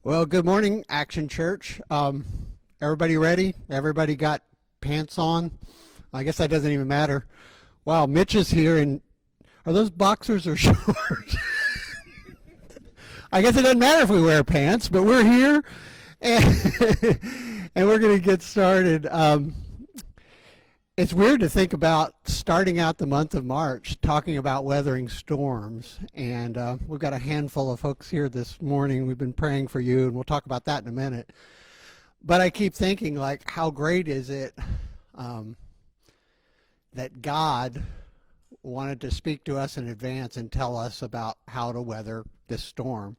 Well, good morning, Action Church. Everybody ready? Everybody got pants on? I guess that doesn't even matter. Wow, Mitch is here, and are those boxers or shorts? I guess it doesn't matter if we wear pants, but we're here, and, and we're going to get started. It's weird to think about starting out the month of March talking about weathering storms, and we've got a handful of folks here this morning. We've been praying for you, and we'll talk about that in a minute. But I keep thinking, like, how great is it that God wanted to speak to us in advance and tell us about how to weather this storm.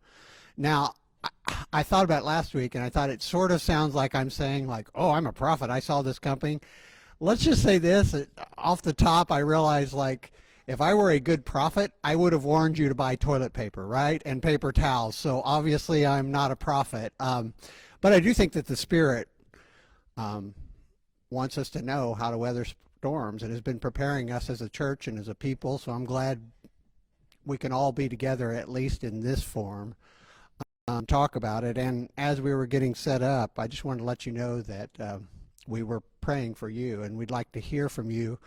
Now, I thought about it last week, and I thought it sort of sounds like I'm saying, like, oh, I'm a prophet, I saw this coming. Let's just say this, off the top, I realized, like, if I were a good prophet, I would have warned you to buy toilet paper, right, and paper towels. So obviously I'm not a prophet. But I do think that the Spirit wants us to know how to weather storms and has been preparing us as a church and as a people. So I'm glad we can all be together, at least in this form, talk about it. And as we were getting set up, I just wanted to let you know that we were praying for you, and we'd like to hear from you,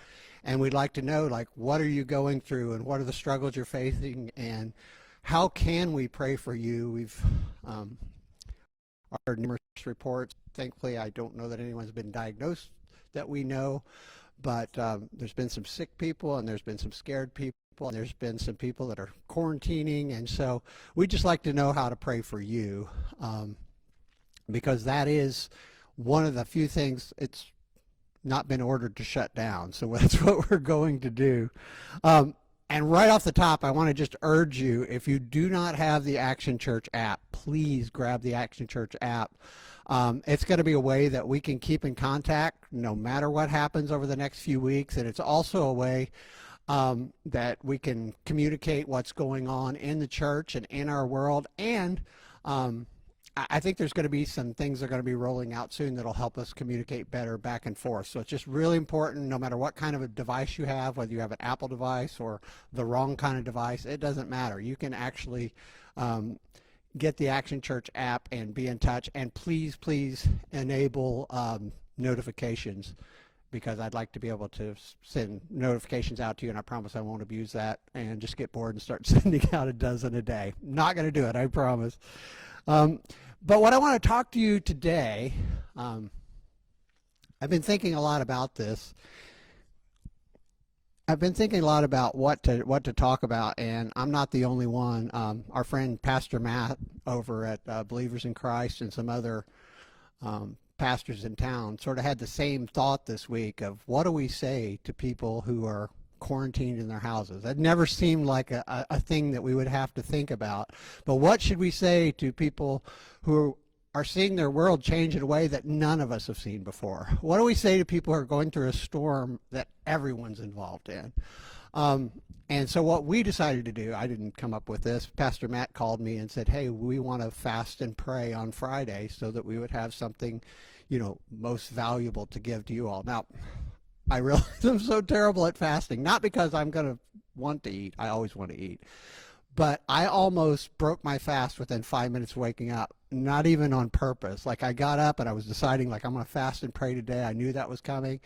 and we'd like to know, like, what are you going through, and what are the struggles you're facing, and how can we pray for you? We've heard numerous reports. Thankfully, I don't know that anyone's been diagnosed that we know, but there's been some sick people, and there's been some scared people, and there's been some people that are quarantining, and so we'd just like to know how to pray for you, because that is one of the few things it's not been ordered to shut down. So that's what we're going to do. And right off the top, I want to just urge you, if you do not have the Action Church app, please grab the Action Church app. It's going to be a way that we can keep in contact no matter what happens over the next few weeks. And it's also a way that we can communicate what's going on in the church and in our world. And I think there's going to be some things that are going to be rolling out soon that'll help us communicate better back and forth. So it's just really important, no matter what kind of a device you have, whether you have an Apple device or the wrong kind of device, it doesn't matter. You can actually get the Action Church app and be in touch. And please, please enable notifications, because I'd like to be able to send notifications out to you, and I promise I won't abuse that and just get bored and start sending out a dozen a day. Not going to do it, I promise. But what I want to talk to you today, I've been thinking a lot about this. I've been thinking a lot about what to talk about, and I'm not the only one. Our friend Pastor Matt over at Believers in Christ and some other pastors in town sort of had the same thought this week of, what do we say to people who are quarantined in their houses? That never seemed like a thing that we would have to think about. But what should we say to people who are seeing their world change in a way that none of us have seen before? What do we say to people who are going through a storm that everyone's involved in? And so what we decided to do, I didn't come up with this, Pastor Matt called me and said, hey, we want to fast and pray on Friday so that we would have something, most valuable to give to you all. Now, I realize I'm so terrible at fasting, not because I'm going to want to eat. I always want to eat. But I almost broke my fast within 5 minutes of waking up, not even on purpose. Like, I got up and I was deciding, like, I'm going to fast and pray today. I knew that was coming.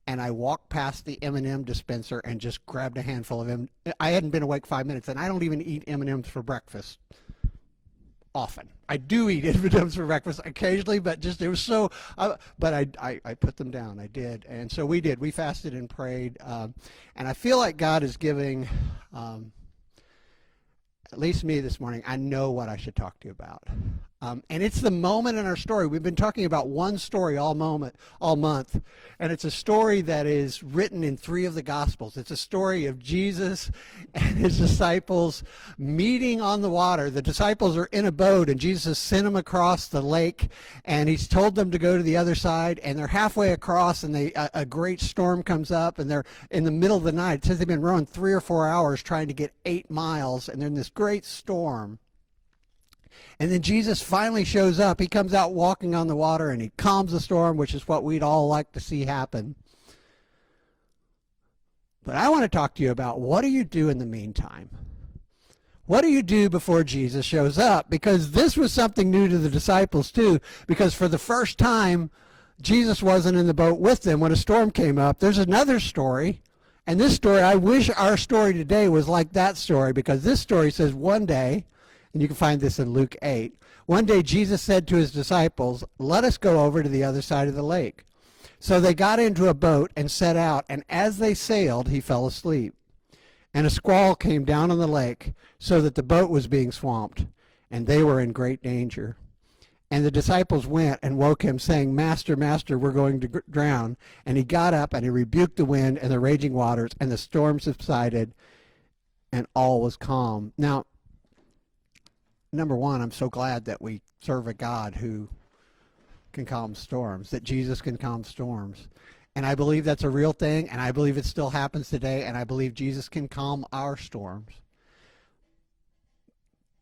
And I walked past the M&M dispenser and just grabbed a handful of them. I hadn't been awake 5 minutes, and I don't even eat M&Ms for breakfast often. I do eat M&Ms for breakfast occasionally, but just it was so, but I put them down. I did. And so we did. We fasted and prayed. And I feel like God is giving, at least me this morning, I know what I should talk to you about. And it's the moment in our story. We've been talking about one story all month, and it's a story that is written in 3 of the Gospels. It's a story of Jesus and his disciples meeting on the water. The disciples are in a boat, and Jesus has sent them across the lake, and he's told them to go to the other side, and they're halfway across, and a great storm comes up, and they're in the middle of the night. It says they've been rowing 3 or 4 hours trying to get 8 miles, and they're in this great storm. And then Jesus finally shows up. He comes out walking on the water, and he calms the storm, which is what we'd all like to see happen. But I want to talk to you about, what do you do in the meantime? What do you do before Jesus shows up? Because this was something new to the disciples too, because for the first time, Jesus wasn't in the boat with them when a storm came up. There's another story, and this story, I wish our story today was like that story, because this story says one day, and you can find this in Luke 8, one day Jesus said to his disciples, "Let us go over to the other side of the lake." So they got into a boat and set out, and as they sailed, he fell asleep. And a squall came down on the lake, so that the boat was being swamped, and they were in great danger. And the disciples went and woke him, saying, "Master, Master, we're going to drown." And he got up and he rebuked the wind and the raging waters, and the storm subsided, and all was calm. Now, number one, I'm so glad that we serve a God who can calm storms, that Jesus can calm storms. And I believe that's a real thing, and I believe it still happens today, and I believe Jesus can calm our storms.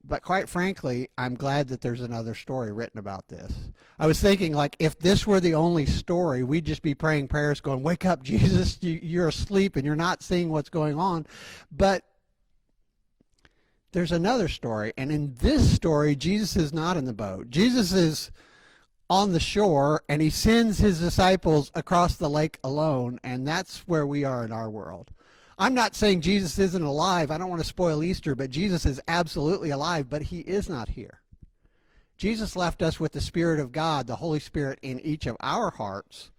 But quite frankly, I'm glad that there's another story written about this. I was thinking, like, if this were the only story, we'd just be praying prayers going, "Wake up, Jesus, you're asleep and you're not seeing what's going on." But there's another story, and in this story, Jesus is not in the boat. Jesus is on the shore, and he sends his disciples across the lake alone, and that's where we are in our world. I'm not saying Jesus isn't alive. I don't want to spoil Easter, but Jesus is absolutely alive, but he is not here. Jesus left us with the Spirit of God, the Holy Spirit, in each of our hearts,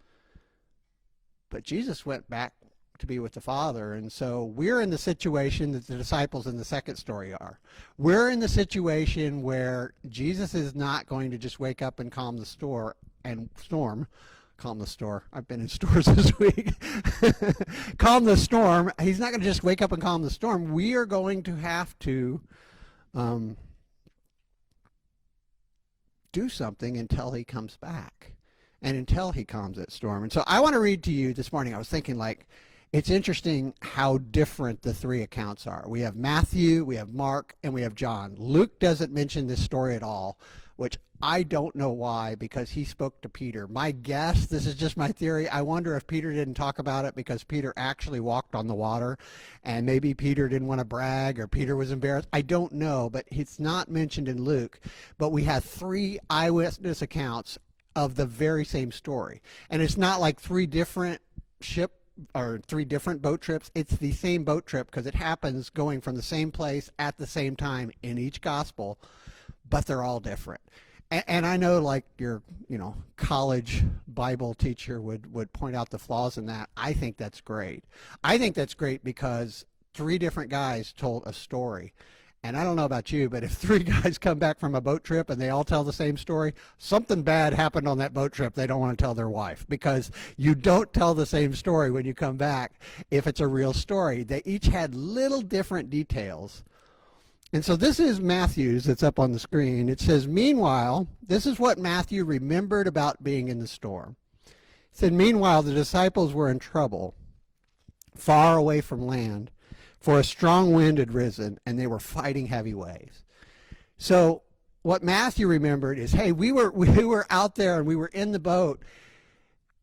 but Jesus went back to be with the Father. And so we're in the situation that the disciples in the second story are. We're in the situation where Jesus is not going to just wake up and calm the storm. Calm the storm. I've been in stores this week. Calm the storm. He's not going to just wake up and calm the storm. We are going to have to do something until he comes back and until he calms that storm. And so I want to read to you this morning. I was thinking, like, it's interesting how different the three accounts are. We have Matthew, we have Mark, and we have John. Luke doesn't mention this story at all, which I don't know why, because he spoke to Peter. My guess, this is just my theory, I wonder if Peter didn't talk about it because Peter actually walked on the water, and maybe Peter didn't want to brag, or Peter was embarrassed. I don't know, but it's not mentioned in Luke. But we have three eyewitness accounts of the very same story. And it's not like three different boat trips. It's the same boat trip, because it happens going from the same place at the same time in each gospel, but they're all different. And I know, like, your college Bible teacher would point out the flaws in that. I think that's great. I think that's great because three different guys told a story. And I don't know about you, but if three guys come back from a boat trip and they all tell the same story, something bad happened on that boat trip they don't want to tell their wife, because you don't tell the same story when you come back if it's a real story. They each had little different details. And so this is Matthew's that's up on the screen. It says, "Meanwhile," this is what Matthew remembered about being in the storm. It said, "Meanwhile, the disciples were in trouble, far away from land, for a strong wind had risen, and they were fighting heavy waves." So what Matthew remembered is, hey, we were out there and we were in the boat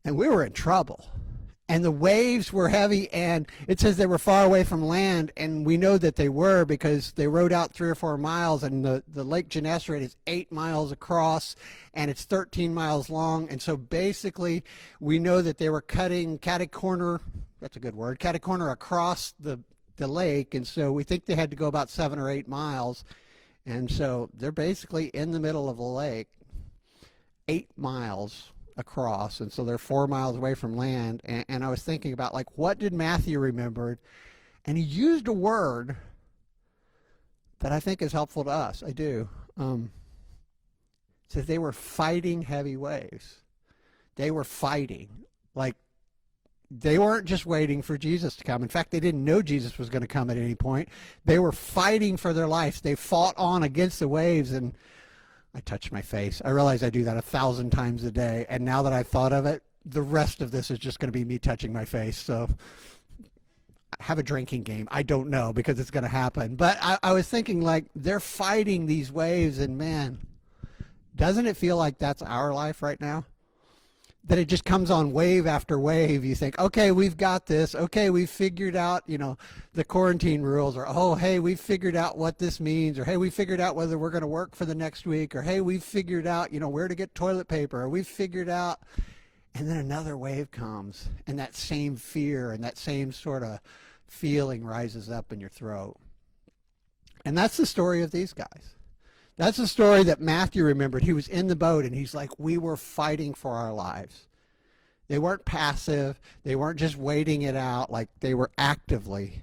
and we were in trouble. And the waves were heavy, and it says they were far away from land, and we know that they were because they rowed out 3 or 4 miles, and the Lake Gennesaret is 8 miles across, and it's 13 miles long. And so basically we know that they were cutting catty-corner, that's a good word, catty-corner across the lake, and so we think they had to go about 7 or 8 miles. And so they're basically in the middle of the lake, 8 miles across, and so they're 4 miles away from land. And I was thinking about, like, what did Matthew remember? And he used a word that I think is helpful to us. I do. It says they were fighting heavy waves. They were fighting. Like, they weren't just waiting for Jesus to come. In fact, they didn't know Jesus was going to come at any point. They were fighting for their lives. They fought on against the waves. And I touched my face. I realize I do that 1,000 times a day. And now that I've thought of it, the rest of this is just going to be me touching my face. So have a drinking game. I don't know, because it's going to happen. But I was thinking, like, they're fighting these waves, and man, doesn't it feel like that's our life right now? that it just comes on wave after wave. You think, okay, we've got this. Okay, we've figured out, the quarantine rules, or, oh, hey, we've figured out what this means, or, hey, we figured out whether we're going to work for the next week, or, hey, we've figured out, where to get toilet paper, or we've figured out. And then another wave comes, and that same fear and that same sort of feeling rises up in your throat. And that's the story of these guys. That's the story that Matthew remembered. He was in the boat, and he's like, we were fighting for our lives. They weren't passive. They weren't just waiting it out. Like, they were actively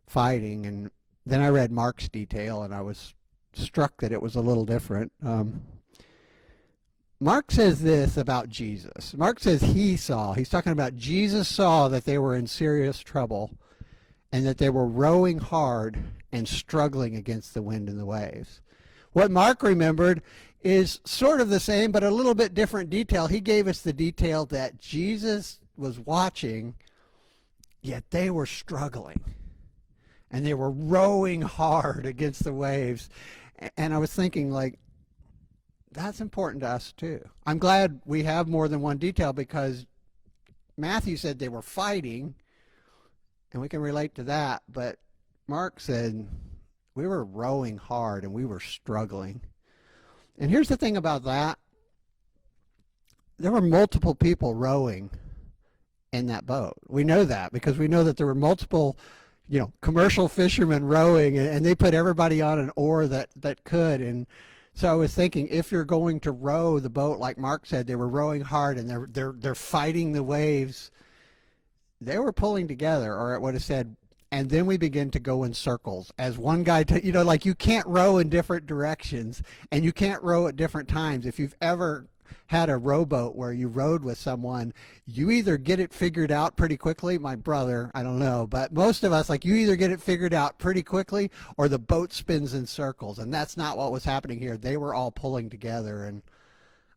fighting. And then I read Mark's detail, and I was struck that it was a little different. Mark says this about Jesus. Mark says he's talking about Jesus saw that they were in serious trouble and that they were rowing hard and struggling against the wind and the waves. What Mark remembered is sort of the same, but a little bit different detail. He gave us the detail that Jesus was watching, yet they were struggling. And they were rowing hard against the waves. And I was thinking, like, that's important to us too. I'm glad we have more than one detail, because Matthew said they were fighting, and we can relate to that, but Mark said we were rowing hard and we were struggling. And here's the thing about that. There were multiple people rowing in that boat. We know that because we know that there were multiple, commercial fishermen rowing, and they put everybody on an oar that could. And so I was thinking, if you're going to row the boat, like Mark said, they were rowing hard and they're fighting the waves. They were pulling together, or it would have said, and then we begin to go in circles. As one guy, like, you can't row in different directions, and you can't row at different times. If you've ever had a rowboat where you rowed with someone, you either get it figured out pretty quickly. My brother, I don't know, but most of us, like, you either get it figured out pretty quickly or the boat spins in circles, and that's not what was happening here. They were all pulling together, and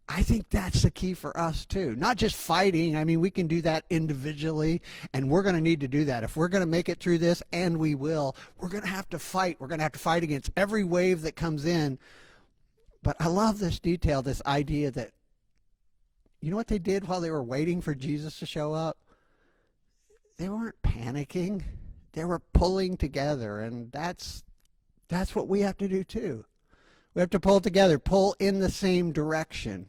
I think that's the key for us too. Not just fighting. I mean, we can do that individually, and we're going to need to do that. If we're going to make it through this, and we will, we're going to have to fight. We're going to have to fight against every wave that comes in. But I love this detail, this idea that, you know what they did while they were waiting for Jesus to show up? They weren't panicking. They were pulling together, and that's what we have to do too. We have to pull together, pull in the same direction.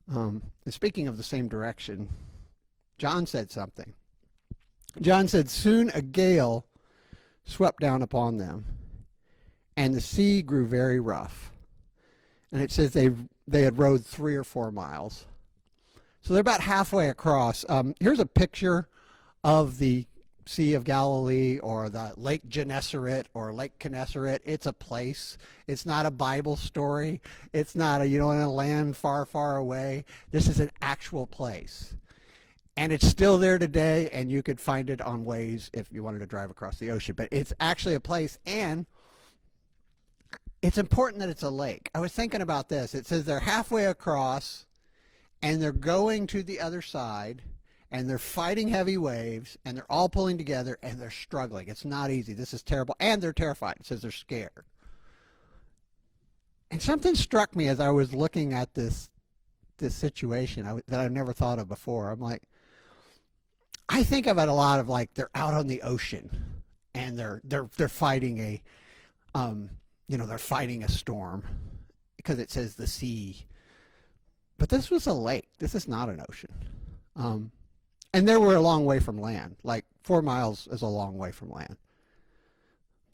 And speaking of the same direction, John said something. John said, soon a gale swept down upon them, and the sea grew very rough. And it says they had rowed 3 or 4 miles. So they're about halfway across. Here's a picture of the Sea of Galilee, or the Lake Gennesaret, or Lake Gennesaret. It's a place. It's not a Bible story. It's not in a land far, far away. This is an actual place. And it's still there today, and you could find it on Waze if you wanted to drive across the ocean. But it's actually a place, and it's important that it's a lake. I was thinking about this. It says they're halfway across, and they're going to the other side, and they're fighting heavy waves, and they're all pulling together, and they're struggling. It's not easy. This is terrible. And they're terrified. It says they're scared. And something struck me as I was looking at this situation that I've never thought of before. I'm like, I think of it a lot of, like, they're out on the ocean, and they're fighting they're fighting a storm, because it says the sea. But this was a lake. This is not an ocean. And they were a long way from land. Like, 4 miles is a long way from land.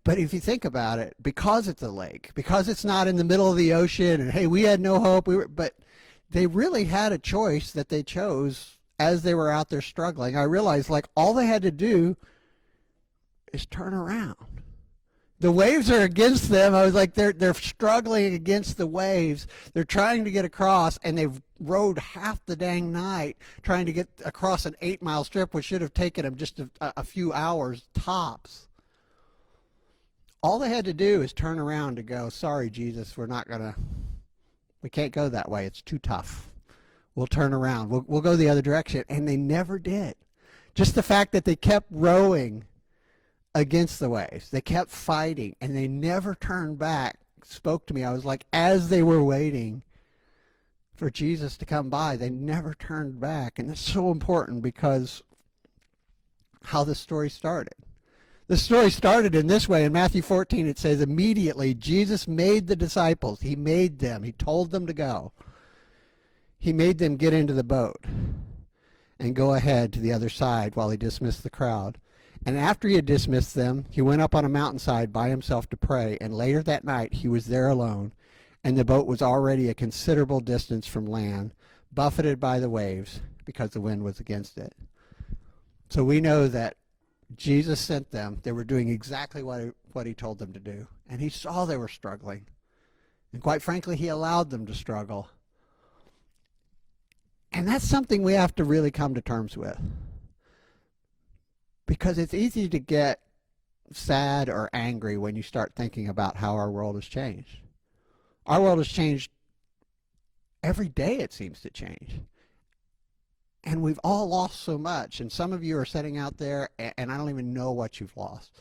But if you think about it, because it's a lake, because it's not in the middle of the ocean, and hey, we had no hope, but they really had a choice that they chose as they were out there struggling. I realized, like, all they had to do is turn around. The waves are against them. I was like, they're struggling against the waves. They're trying to get across, and they've rowed half the dang night trying to get across an 8-mile strip, which should have taken them just a few hours tops. All they had to do is turn around to go, sorry, Jesus, we can't go that way. It's too tough. We'll turn around. We'll go the other direction. And they never did. Just the fact that they kept rowing against the waves. They kept fighting, and they never turned back. Spoke to me. I was like, as they were waiting for Jesus to come by. They never turned back. And it's so important because how the story started. The story started in this way. In Matthew 14, it says, immediately Jesus made the disciples. He made them. He told them to go. He made them get into the boat and go ahead to the other side while he dismissed the crowd. And after he had dismissed them, he went up on a mountainside by himself to pray. And later that night, he was there alone. And the boat was already a considerable distance from land, buffeted by the waves because the wind was against it. So we know that Jesus sent them. They were doing exactly what he told them to do. And he saw they were struggling. And quite frankly, he allowed them to struggle. And that's something we have to really come to terms with. Because it's easy to get sad or angry when you start thinking about how our world has changed. Our world has changed every day, it seems to change. And we've all lost so much. And some of you are sitting out there, and I don't even know what you've lost.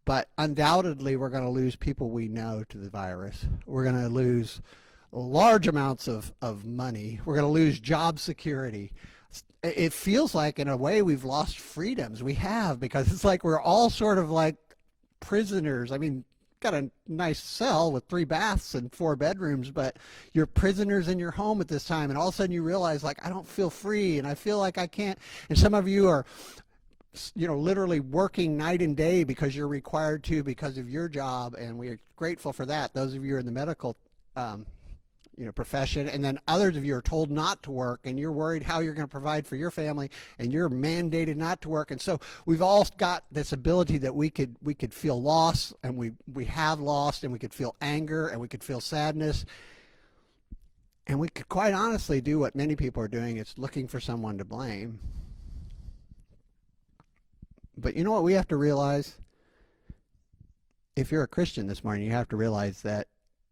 But undoubtedly, we're going to lose people we know to the virus. We're going to lose large amounts of money. We're going to lose job security. It feels like, in a way, we've lost freedoms. We have, because it's like we're all sort of like prisoners. I mean, got a nice cell with 3 baths and 4 bedrooms, but you're prisoners in your home at this time, and all of a sudden you realize, like, I don't feel free, and I feel like I can't. And some of you are, literally working night and day because you're required to because of your job, and we're grateful for that. Those of you who are in the medical profession, and then others of you are told not to work, and you're worried how you're going to provide for your family, and you're mandated not to work. And so we've all got this ability that we could feel loss, and we have lost, and we could feel anger, and we could feel sadness, and we could quite honestly do what many people are doing. It's looking for someone to blame. But you know what we have to realize? If you're a Christian this morning, you have to realize that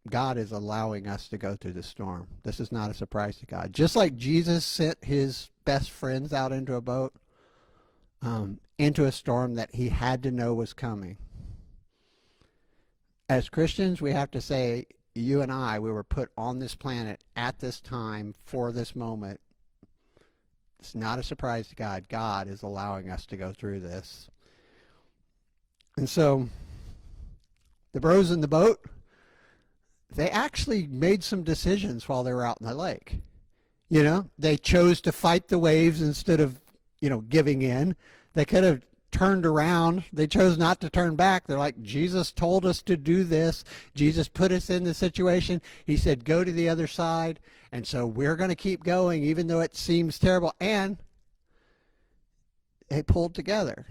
God is allowing us to go through the storm. This is not a surprise to God. Just like Jesus sent his best friends out into a boat, into a storm that he had to know was coming. As Christians, we have to say, you and I, we were put on this planet at this time for this moment. It's not a surprise to God. God is allowing us to go through this. And so, the bros in the boat, they actually made some decisions while they were out in the lake. They chose to fight the waves instead of, giving in. They could have turned around. They chose not to turn back. They're like, Jesus told us to do this. Jesus put us in the situation. He said, go to the other side. And so we're going to keep going even though it seems terrible. And they pulled together.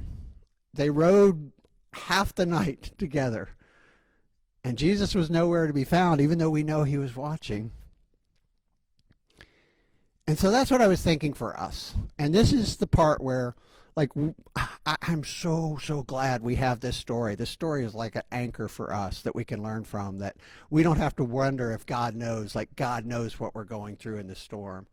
They rowed half the night together. And Jesus was nowhere to be found, even though we know he was watching. And so that's what I was thinking for us. And this is the part where, I'm so glad we have this story. This story is like an anchor for us that we can learn from, that we don't have to wonder if God knows, God knows what we're going through in the storm.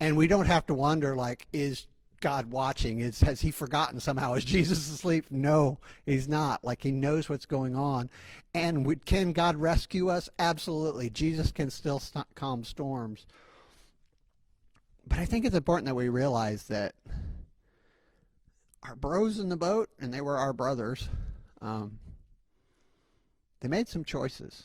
And we don't have to wonder, is God watching? Has he forgotten somehow? Is Jesus asleep? No, he's not. He knows what's going on. And can God rescue us? Absolutely. Jesus can still calm storms. But I think it's important that we realize that our bros in the boat, and they were our brothers, they made some choices.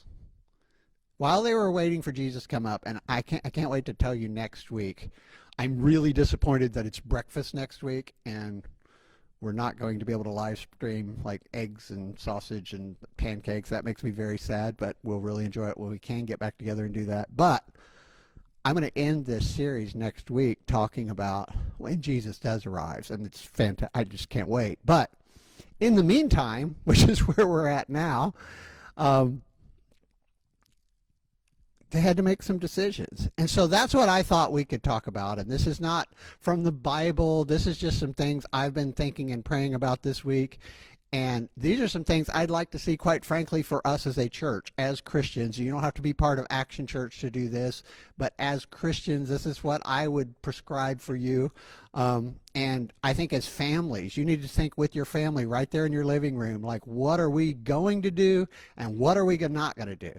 While they were waiting for Jesus to come up, and I can't wait to tell you next week. I'm really disappointed that it's breakfast next week, and we're not going to be able to live stream eggs and sausage and pancakes. That makes me very sad, but we'll really enjoy it when we can get back together and do that. But I'm going to end this series next week talking about when Jesus does arrive, and it's fantastic. I just can't wait. But in the meantime, which is where we're at now, they had to make some decisions. And so that's what I thought we could talk about. And this is not from the Bible. This is just some things I've been thinking and praying about this week. And these are some things I'd like to see, quite frankly, for us as a church, as Christians. You don't have to be part of Action Church to do this, but as Christians, this is what I would prescribe for you. And I think as families, you need to think with your family right there in your living room, what are we going to do and what are we not going to do?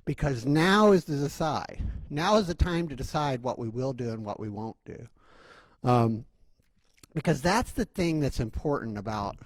because now is to decide. Now is the time to decide what we will do and what we won't do. Because that's the thing that's important about,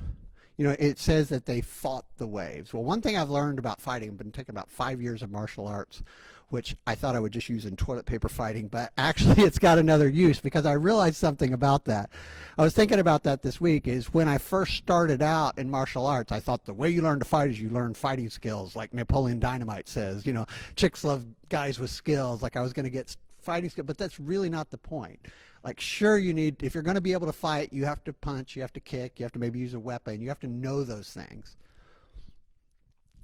it says that they fought the waves. Well, one thing I've learned about fighting, I've been taking about 5 years of martial arts, which I thought I would just use in toilet paper fighting, but actually it's got another use because I realized something about that. I was thinking about that this week is when I first started out in martial arts, I thought the way you learn to fight is you learn fighting skills, like Napoleon Dynamite says, chicks love guys with skills, like I was going to get fighting skills, but that's really not the point. Like, sure, if you're going to be able to fight, you have to punch, you have to kick, you have to maybe use a weapon, you have to know those things.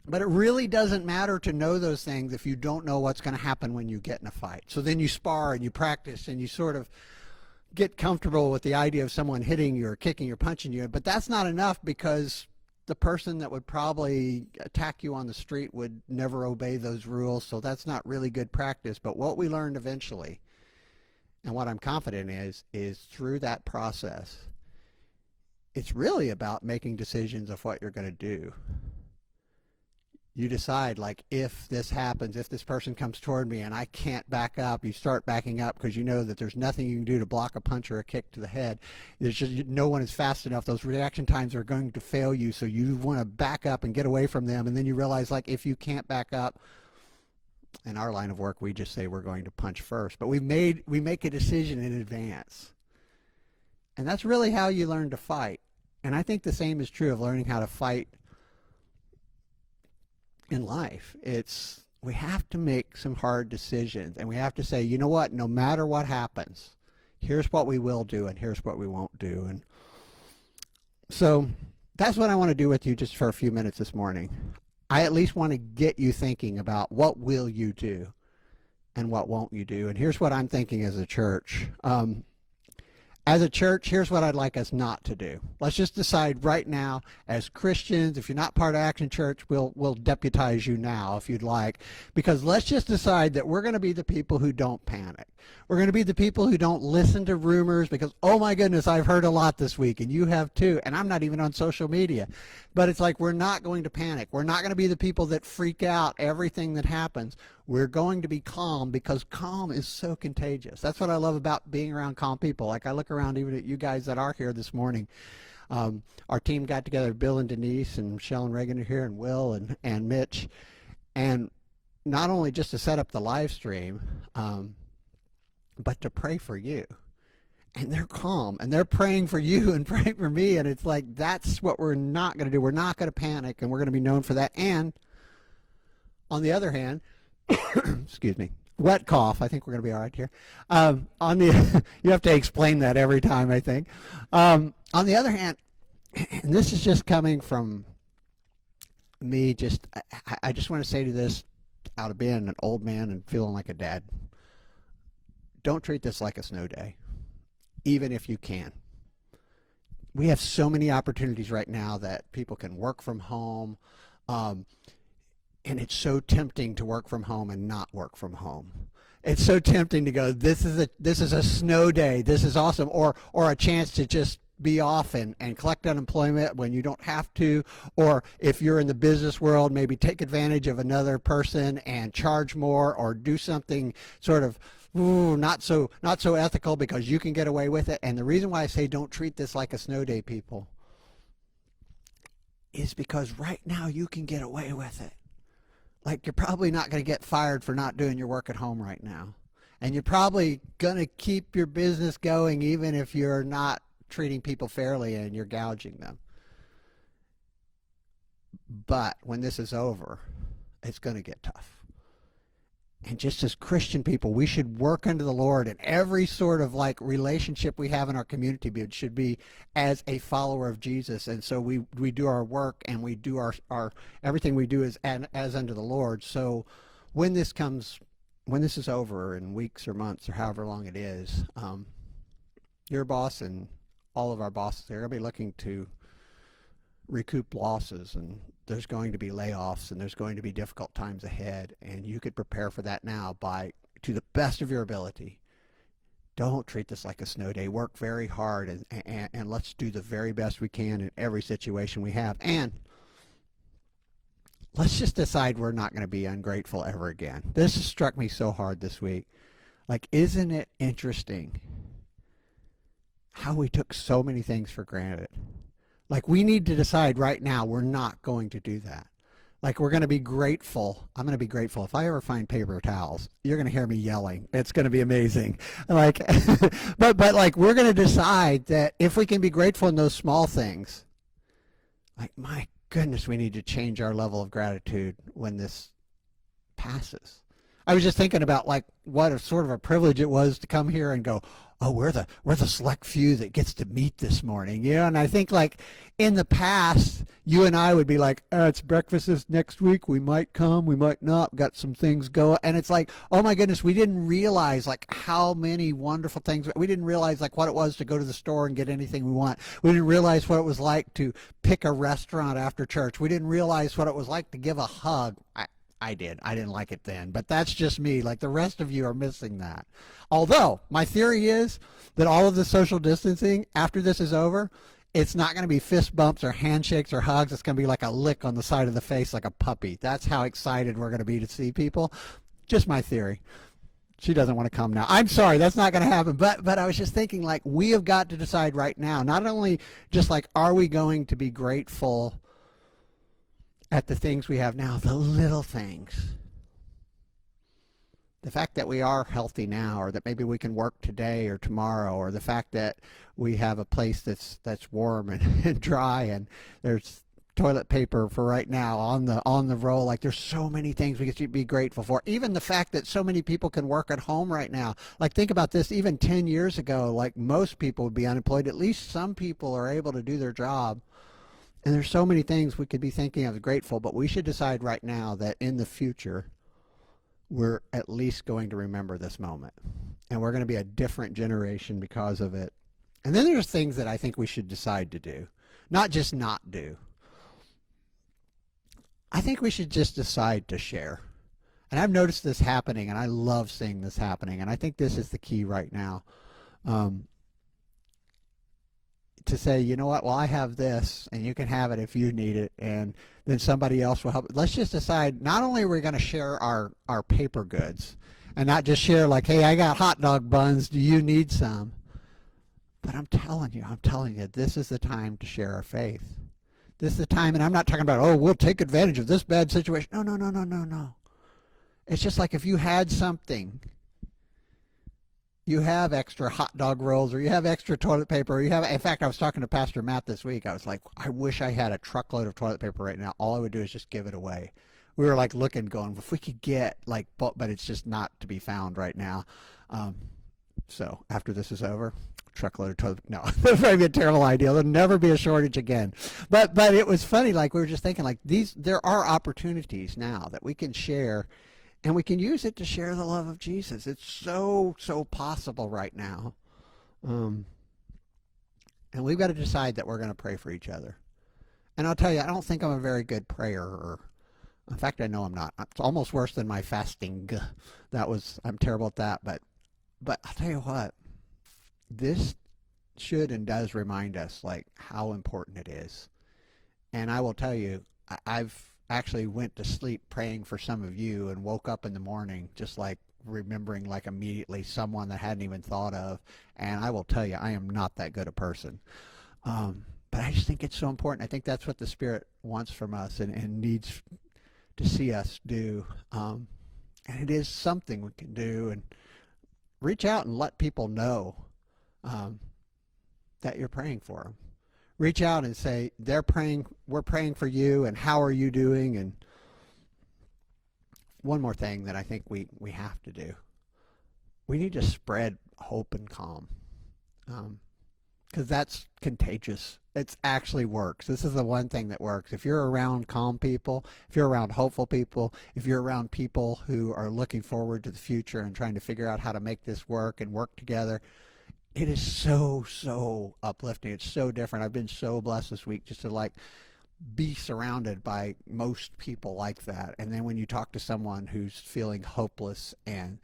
But it really doesn't matter to know those things if you don't know what's going to happen when you get in a fight. So then you spar and you practice and you sort of get comfortable with the idea of someone hitting you or kicking or punching you. But that's not enough because the person that would probably attack you on the street would never obey those rules. So that's not really good practice. But what we learned eventually, and what I'm confident is through that process, it's really about making decisions of what you're going to do. You decide, like, if this happens, if this person comes toward me and I can't back up, you start backing up because you know that there's nothing you can do to block a punch or a kick to the head. There's just no one is fast enough. Those reaction times are going to fail you, so you want to back up and get away from them. And then you realize, like, if you can't back up, in our line of work, we just say we're going to punch first. But we make a decision in advance. And that's really how you learn to fight. And I think the same is true of learning how to fight in life. We have to make some hard decisions, and we have to say, you know what, no matter what happens, here's what we will do and here's what we won't do. And so that's what I want to do with you just for a few minutes this morning. I at least want to get you thinking about what will you do and what won't you do. And here's what I'm thinking as a church. As a church, here's what I'd like us not to do. Let's just decide right now as Christians, if you're not part of Action Church, we'll deputize you now if you'd like. Because let's just decide that we're going to be the people who don't panic. We're going to be the people who don't listen to rumors because, oh my goodness, I've heard a lot this week and you have too. And I'm not even on social media. But it's like we're not going to panic. We're not going to be the people that freak out everything that happens. We're going to be calm because calm is so contagious. That's what I love about being around calm people. Like I look around even at you guys that are here this morning. Our team got together, Bill and Denise and Michelle and Reagan are here and Will and Mitch. And not only just to set up the live stream, but to pray for you. And they're calm and they're praying for you and praying for me. And it's like, that's what we're not going to do. We're not going to panic and we're going to be known for that. And on the other hand, excuse me, wet cough. I think we're going to be all right here. You have to explain that every time, I think. On the other hand, and this is just coming from me, I just want to say to this out of being an old man and feeling like a dad, don't treat this like a snow day, even if you can. We have so many opportunities right now that people can work from home. And it's so tempting to work from home and not work from home. It's so tempting to go, this is a snow day, this is awesome, or a chance to just be off and collect unemployment when you don't have to, or if you're in the business world, maybe take advantage of another person and charge more or do something sort of not so ethical because you can get away with it. And the reason why I say don't treat this like a snow day, people, is because right now you can get away with it. Like, you're probably not going to get fired for not doing your work at home right now. And you're probably going to keep your business going even if you're not treating people fairly and you're gouging them. But when this is over, it's going to get tough. And just as Christian people, we should work unto the Lord, and every sort of like relationship we have in our community should be as a follower of Jesus. And so we do our work and we do our everything we do is as unto the Lord. So when this is over in weeks or months or however long it is, your boss and all of our bosses, they're going to be looking to recoup losses, and there's going to be layoffs and there's going to be difficult times ahead, and you could prepare for that now to the best of your ability. Don't treat this like a snow day. Work very hard and let's do the very best we can in every situation we have. And let's just decide we're not going to be ungrateful ever again. This has struck me so hard this week. Like, isn't it interesting how we took so many things for granted? Like, we need to decide right now we're not going to do that. Like, we're going to be grateful. I'm going to be grateful. If I ever find paper towels, you're going to hear me yelling. It's going to be amazing. Like, but like, we're going to decide that if we can be grateful in those small things, like, my goodness, we need to change our level of gratitude when this passes. I was just thinking about like what a sort of a privilege it was to come here and go, oh, we're the select few that gets to meet this morning, you know. And I think like in the past, you and I would be like, it's breakfast this next week. We might come, we might not. We've got some things going, and it's like, oh my goodness, we didn't realize like how many wonderful things. We didn't realize like what it was to go to the store and get anything we want. We didn't realize what it was like to pick a restaurant after church. We didn't realize what it was like to give a hug. I did. I didn't like it then, but that's just me. Like the rest of you are missing that. Although my theory is that all of the social distancing after this is over, it's not going to be fist bumps or handshakes or hugs. It's going to be like a lick on the side of the face like a puppy. That's how excited we're going to be to see people. Just my theory. She doesn't want to come now. I'm sorry, that's not going to happen. But I was just thinking like we have got to decide right now, not only just like are we going to be grateful at the things we have now, the little things. The fact that we are healthy now, or that maybe we can work today or tomorrow, or the fact that we have a place that's warm and dry, and there's toilet paper for right now on the roll. Like there's so many things we can be grateful for. Even the fact that so many people can work at home right now. Like think about this, even 10 years ago, like most people would be unemployed. At least some people are able to do their job. And there's so many things we could be thinking of grateful, but we should decide right now that in the future, we're at least going to remember this moment. And we're going to be a different generation because of it. And then there's things that I think we should decide to do, not just not do. I think we should just decide to share. And I've noticed this happening, and I love seeing this happening. And I think this is the key right now. To say, you know what, well, I have this, and you can have it if you need it, and then somebody else will help. Let's just decide, not only are we going to share our paper goods, and not just share like, hey, I got hot dog buns, do you need some? But I'm telling you, this is the time to share our faith. This is the time, and I'm not talking about, oh, we'll take advantage of this bad situation. No. It's just like if you had something, you have extra hot dog rolls, or you have extra toilet paper, or you have, in fact, I was talking to Pastor Matt this week. I was like, I wish I had a truckload of toilet paper right now. All I would do is just give it away. We were like looking, going, if we could get like, but it's just not to be found right now. So after this is over, truckload of toilet, no, that might be a terrible idea. There'll never be a shortage again. But it was funny, like we were just thinking like there are opportunities now that we can share. And we can use it to share the love of Jesus. It's so possible right now. And we've got to decide that we're going to pray for each other. And I'll tell you, I don't think I'm a very good prayer. In fact, I know I'm not. It's almost worse than my fasting. I'm terrible at that. But I'll tell you what, this should and does remind us like how important it is. And I will tell you, I've actually went to sleep praying for some of you and woke up in the morning just like remembering like immediately someone that I hadn't even thought of. And I will tell you, I am not that good a person. But I just think it's so important. I think that's what the Spirit wants from us and needs to see us do. And it is something we can do, and reach out and let people know that you're praying for them. Reach out and say, we're praying for you, and how are you doing? And one more thing that I think we have to do. We need to spread hope and calm. Because that's contagious. It actually works. This is the one thing that works. If you're around calm people, if you're around hopeful people, if you're around people who are looking forward to the future and trying to figure out how to make this work and work together, it is so uplifting. It's so different. I've been so blessed this week just to like be surrounded by most people like that. And then when you talk to someone who's feeling hopeless and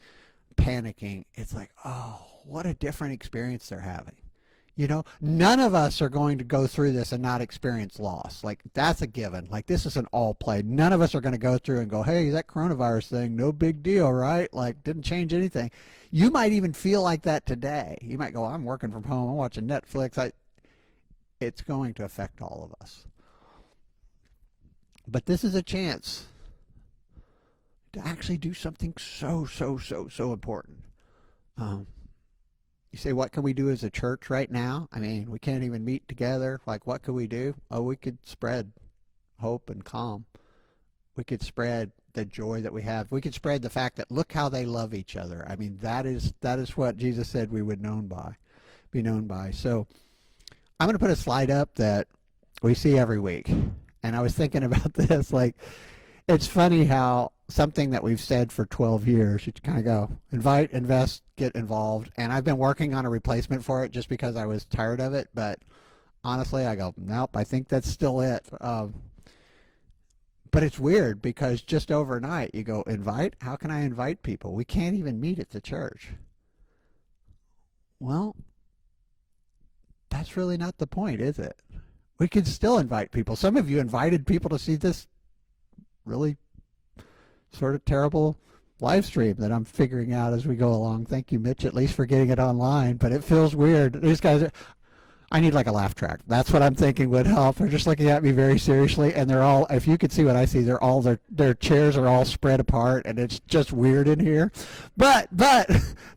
panicking, it's like, oh, what a different experience they're having. You know, none of us are going to go through this and not experience loss. Like, that's a given. Like, this is an all play. None of us are going to go through and go, hey, that coronavirus thing, no big deal, right? Like, didn't change anything. You might even feel like that today. You might go, I'm working from home, I'm watching Netflix. It's going to affect all of us. But this is a chance to actually do something so important. Um, You say, what can we do as a church right now? I mean, we can't even meet together. Like, what could we do? Oh, we could spread hope and calm. We could spread the joy that we have. We could spread the fact that look how they love each other. I mean, that is what Jesus said we would be known by. So I'm going to put a slide up that we see every week. And I was thinking about this, like, it's funny how something that we've said for 12 years, you kind of go, invite, invest, get involved. And I've been working on a replacement for it just because I was tired of it. But honestly, I go, nope, I think that's still it. But it's weird because just overnight you go, invite? How can I invite people? We can't even meet at the church. Well, that's really not the point, is it? We can still invite people. Some of you invited people to see this really sort of terrible live stream that I'm figuring out as we go along. Thank you, Mitch, at least for getting it online, but it feels weird. These guys are, I need like a laugh track. That's what I'm thinking would help. They're just looking at me very seriously, and they're all, if you could see what I see, they're all, their chairs are all spread apart, and it's just weird in here. But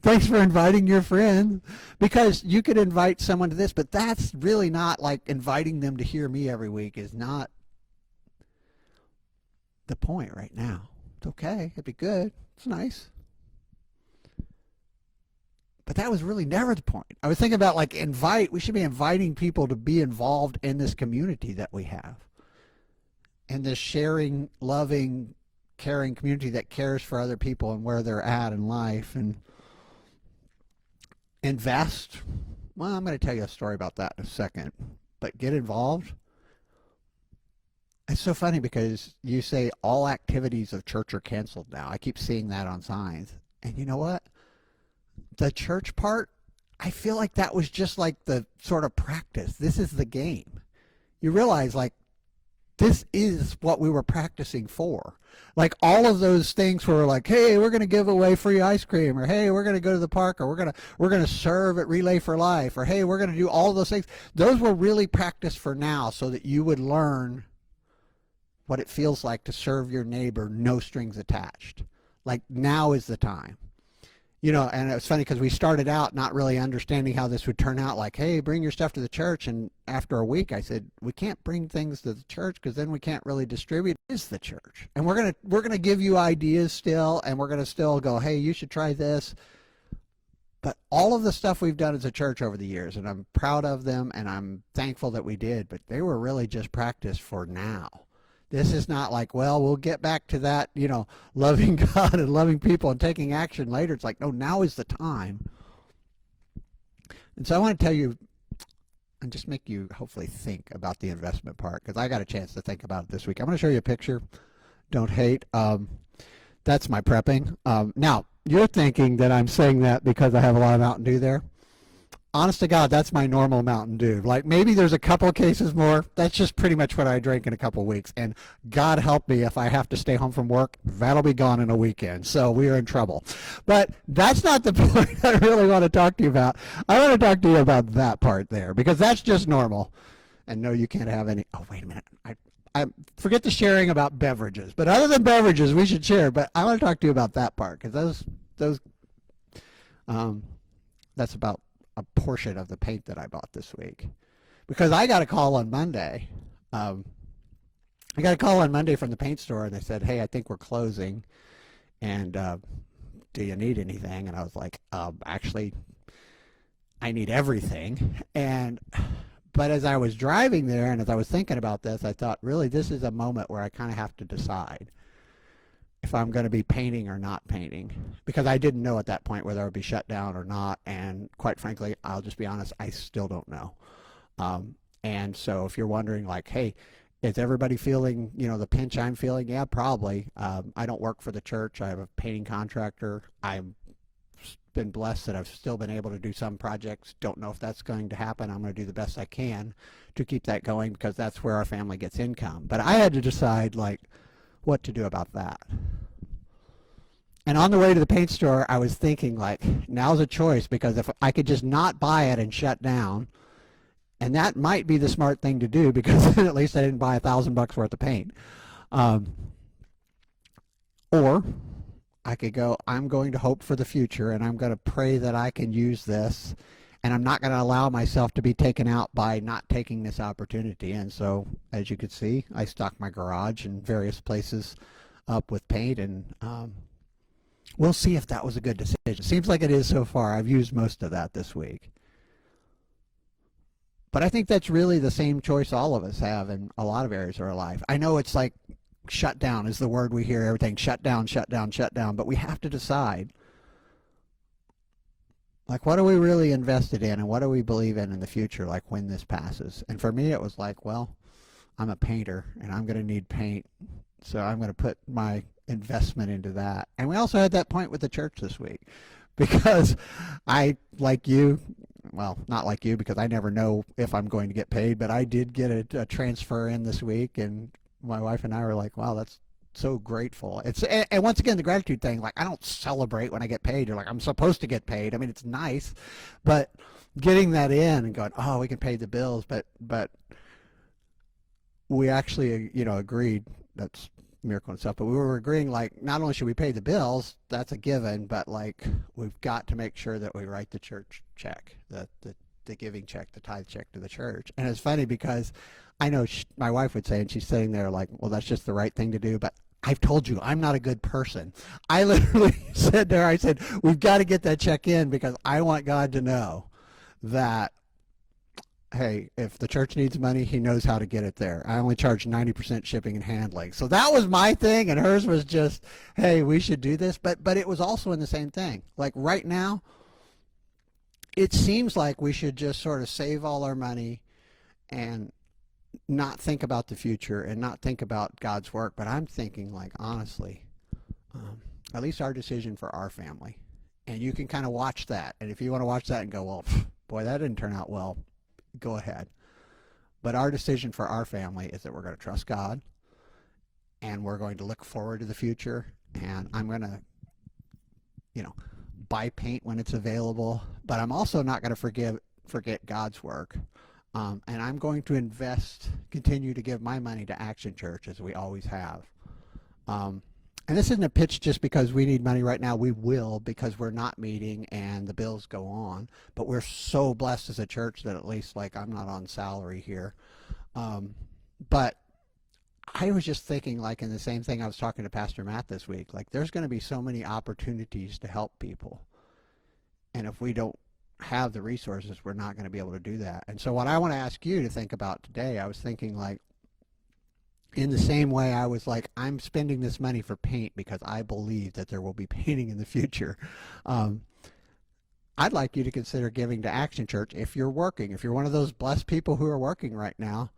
thanks for inviting your friend, because you could invite someone to this, but that's really not like inviting them to hear me every week is not the point right now. It's okay. It'd be good. It's nice. But that was really never the point. I was thinking about like we should be inviting people to be involved in this community that we have. And this sharing, loving, caring community that cares for other people and where they're at in life. And invest. Well, I'm going to tell you a story about that in a second. But get involved. It's so funny because you say all activities of church are canceled now. I keep seeing that on signs. And you know what? The church part, I feel like that was just like the sort of practice. This is the game. You realize like this is what we were practicing for. Like all of those things were like, hey, we're going to give away free ice cream, or hey, we're going to go to the park, or we're going to serve at Relay for Life, or hey, we're going to do all those things. Those were really practiced for now so that you would learn what it feels like to serve your neighbor, no strings attached. Like now is the time. You know, and it was funny because we started out not really understanding how this would turn out. Like, hey, bring your stuff to the church. And after a week, I said, we can't bring things to the church because then we can't really distribute. It is the church, and we're gonna give you ideas still, and we're gonna still go, hey, you should try this. But all of the stuff we've done as a church over the years, and I'm proud of them, and I'm thankful that we did. But they were really just practice for now. This is not like, well, we'll get back to that, you know, loving God and loving people and taking action later. It's like, no, now is the time. And so I want to tell you and just make you hopefully think about the investment part, because I got a chance to think about it this week. I'm going to show you a picture. Don't hate. That's my prepping. Now, you're thinking that I'm saying that because I have a lot of Mountain Dew there. Honest to God, that's my normal Mountain Dew. Like maybe there's a couple of cases more. That's just pretty much what I drink in a couple of weeks. And God help me if I have to stay home from work, that'll be gone in a weekend. So we are in trouble. But that's not the point I really want to talk to you about. I want to talk to you about that part there because that's just normal. And no, you can't have any. Oh, wait a minute. I forget the sharing about beverages. But other than beverages, we should share. But I want to talk to you about that part because that's about a portion of the paint that I bought this week, because I got a call on Monday. I got a call on Monday from the paint store, and they said, "Hey, I think we're closing, and do you need anything?" And I was like, "Actually, I need everything." But as I was driving there, and as I was thinking about this, I thought, really, this is a moment where I kind of have to decide if I'm going to be painting or not painting, because I didn't know at that point whether I would be shut down or not, and quite frankly, I'll just be honest, I still don't know. And so if you're wondering, like, hey, is everybody feeling, you know, the pinch I'm feeling? Yeah, probably. I don't work for the church. I have a painting contractor. I'm been blessed that I've still been able to do some projects. Don't know if that's going to happen. I'm going to do the best I can to keep that going because that's where our family gets income. But I had to decide like what to do about that. And on the way to the paint store, I was thinking like, now's a choice because if I could just not buy it and shut down, and that might be the smart thing to do because at least I didn't buy $1,000 worth of paint. Or I could go, I'm going to hope for the future and I'm going to pray that I can use this and I'm not going to allow myself to be taken out by not taking this opportunity. And so, as you can see, I stocked my garage and various places up with paint, and we'll see if that was a good decision. Seems like it is so far. I've used most of that this week. But I think that's really the same choice all of us have in a lot of areas of our life. I know it's like shut down is the word we hear, everything shut down, shut down, shut down, but we have to decide, like, what are we really invested in and what do we believe in the future, like when this passes? And for me, it was like, well, I'm a painter and I'm going to need paint, so I'm going to put my investment into that. And we also had that point with the church this week because I, like you, well, not like you because I never know if I'm going to get paid, but I did get a transfer in this week, and my wife and I were like, wow, that's so grateful. And once again, the gratitude thing, like I don't celebrate when I get paid. You're like, I'm supposed to get paid. I mean, it's nice, but getting that in and going, oh, we can pay the bills, but we actually, agreed. That's miracle and stuff. But we were agreeing, like, not only should we pay the bills, that's a given, but like we've got to make sure that we write the church check, the giving check, the tithe check to the church. And it's funny because I know my wife would say, and she's sitting there like, well, that's just the right thing to do. But I've told you, I'm not a good person. I literally said there, I said, we've got to get that check in because I want God to know that, hey, if the church needs money, he knows how to get it there. I only charge 90% shipping and handling. So that was my thing, and hers was just, hey, we should do this. But it was also in the same thing. Like right now, it seems like we should just sort of save all our money and not think about the future and not think about God's work. But I'm thinking, like, honestly, at least our decision for our family. And you can kind of watch that. And if you want to watch that and go, well, boy, that didn't turn out well, go ahead. But our decision for our family is that we're going to trust God and we're going to look forward to the future. And I'm going to, buy paint when it's available. But I'm also not going to forget God's work. And I'm going to continue to give my money to Action Church as we always have. And this isn't a pitch just because we need money right now. We will, because we're not meeting and the bills go on. But we're so blessed as a church that at least, like, I'm not on salary here. But I was just thinking, like, in the same thing I was talking to Pastor Matt this week, like, there's going to be so many opportunities to help people. And if we don't have the resources, we're not going to be able to do that. And so what I want to ask you to think about today, I was thinking, like, in the same way I was like, I'm spending this money for paint because I believe that there will be painting in the future. I'd like you to consider giving to Action Church if you're working. If you're one of those blessed people who are working right now,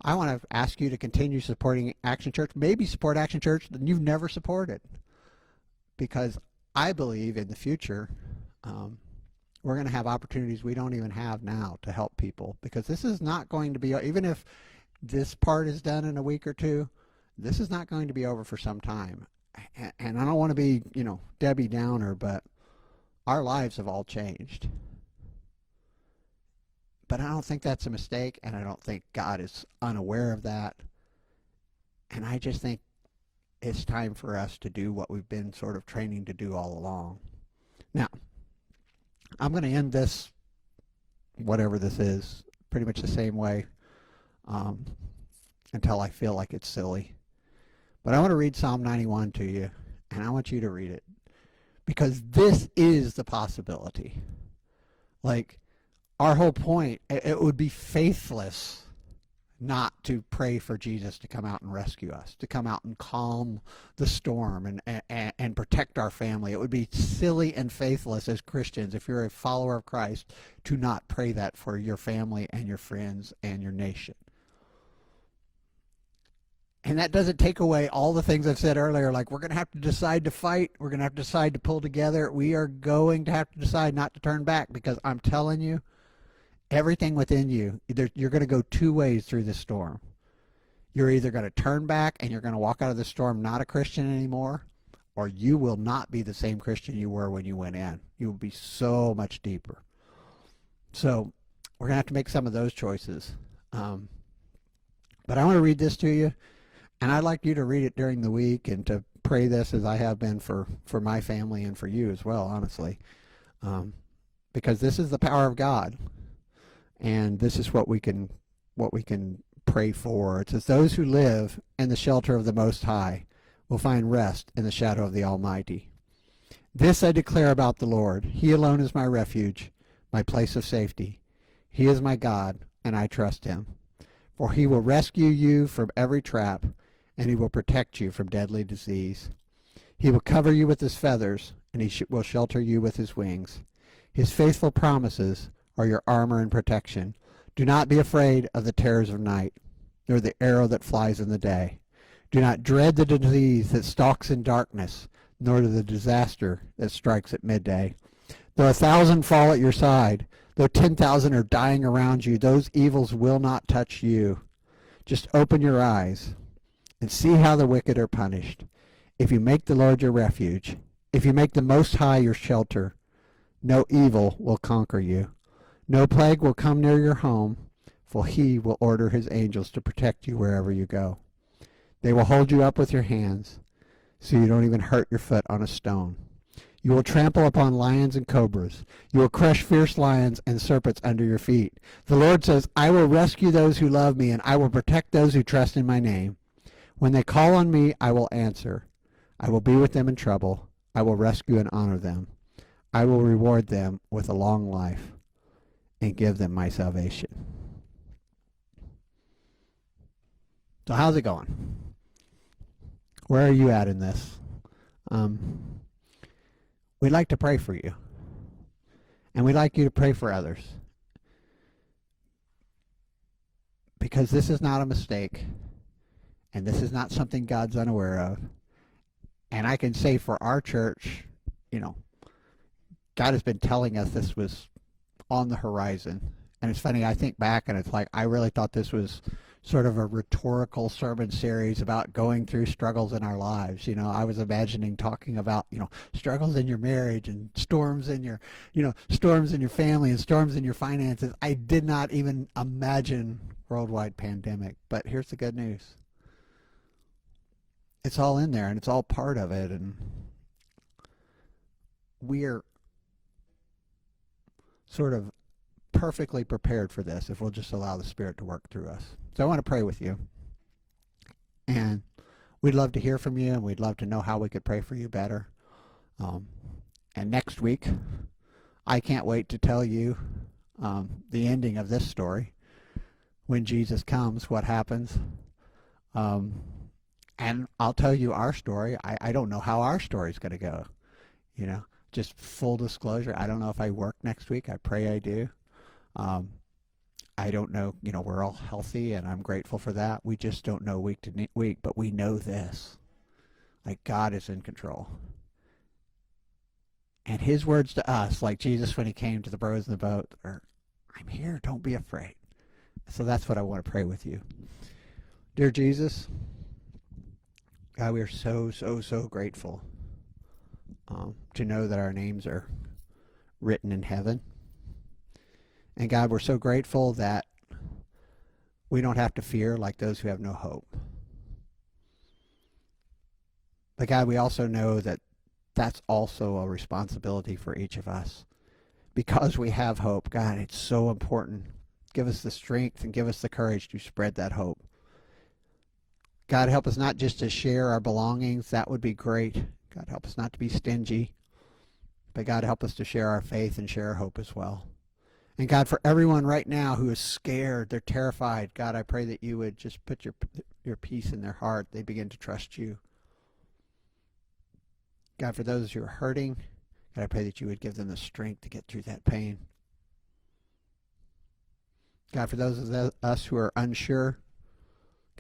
I want to ask you to continue supporting Action Church. Maybe support Action Church that you've never supported. Because I believe in the future, we're going to have opportunities we don't even have now to help people. Because this is not going to be, even if this part is done in a week or two, this is not going to be over for some time. And I don't want to be, Debbie Downer, but our lives have all changed. But I don't think that's a mistake, and I don't think God is unaware of that. And I just think it's time for us to do what we've been sort of training to do all along. Now, I'm going to end this, whatever this is, pretty much the same way until I feel like it's silly. But I want to read Psalm 91 to you, and I want you to read it. Because this is the possibility. Like, our whole point, it would be faithless not to pray for Jesus to come out and rescue us, to come out and calm the storm and protect our family. It would be silly and faithless as Christians, if you're a follower of Christ, to not pray that for your family and your friends and your nation. And that doesn't take away all the things I've said earlier, like we're going to have to decide to fight. We're going to have to decide to pull together. We are going to have to decide not to turn back, because I'm telling you, everything within you, you're going to go two ways through this storm. You're either going to turn back and you're going to walk out of the storm not a Christian anymore, or you will not be the same Christian you were when you went in. You will be so much deeper. So we're going to have to make some of those choices. But I want to read this to you, and I'd like you to read it during the week and to pray this as I have been for my family and for you as well, honestly. Because this is the power of God, and this is what we can pray for. It says, those who live in the shelter of the Most High will find rest in the shadow of the Almighty. This I declare about the Lord. He alone is my refuge, my place of safety. He is my God, and I trust him. For he will rescue you from every trap, and he will protect you from deadly disease. He will cover you with his feathers, and he will shelter you with his wings. His faithful promises are your armor and protection. Do not be afraid of the terrors of night, nor the arrow that flies in the day. Do not dread the disease that stalks in darkness, nor the disaster that strikes at midday. Though 1,000 fall at your side, though 10,000 are dying around you, those evils will not touch you. Just open your eyes and see how the wicked are punished. If you make the Lord your refuge, if you make the Most High your shelter, no evil will conquer you. No plague will come near your home, for he will order his angels to protect you wherever you go. They will hold you up with your hands, so you don't even hurt your foot on a stone. You will trample upon lions and cobras. You will crush fierce lions and serpents under your feet. The Lord says, I will rescue those who love me, and I will protect those who trust in my name. When they call on me, I will answer. I will be with them in trouble. I will rescue and honor them. I will reward them with a long life and give them my salvation. So how's it going? Where are you at in this? We'd like to pray for you. And we'd like you to pray for others. Because this is not a mistake. And this is not something God's unaware of. And I can say for our church, God has been telling us this was on the horizon. And it's funny, I think back and it's like, I really thought this was sort of a rhetorical sermon series about going through struggles in our lives. I was imagining talking about, struggles in your marriage and storms in your, storms in your family and storms in your finances. I did not even imagine worldwide pandemic. But here's the good news. It's all in there and it's all part of it. And we're sort of perfectly prepared for this if we'll just allow the Spirit to work through us. So I want to pray with you. And we'd love to hear from you, and we'd love to know how we could pray for you better. And next week, I can't wait to tell you the ending of this story. When Jesus comes, what happens. And I'll tell you our story. I don't know how our story is going to go. Just full disclosure, I don't know if I work next week. I pray I do. I don't know, we're all healthy and I'm grateful for that. We just don't know week to week, but we know this. Like God is in control. And his words to us, like Jesus when he came to the bros in the boat, are, I'm here, don't be afraid. So that's what I want to pray with you. Dear Jesus, God, we are so, so, so grateful to know that our names are written in heaven. And God, we're so grateful that we don't have to fear like those who have no hope. But God, we also know that that's also a responsibility for each of us. Because we have hope, God, it's so important. Give us the strength and give us the courage to spread that hope. God, help us not just to share our belongings. That would be great. God, help us not to be stingy. But God, help us to share our faith and share our hope as well. And God, for everyone right now who is scared, they're terrified, God, I pray that you would just put your peace in their heart. They begin to trust you. God, for those who are hurting, God, I pray that you would give them the strength to get through that pain. God, for those of us who are unsure,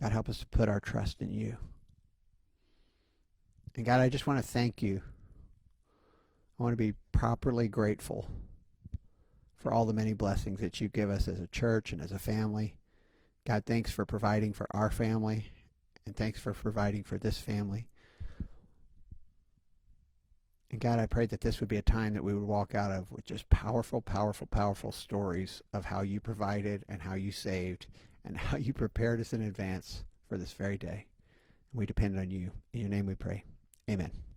God, help us to put our trust in you. And God, I just want to thank you. I want to be properly grateful for all the many blessings that you give us as a church and as a family. God, thanks for providing for our family, and thanks for providing for this family. And God, I pray that this would be a time that we would walk out of with just powerful, powerful, powerful stories of how you provided and how you saved and how you prepared us in advance for this very day. We depend on you. In your name we pray. Amen.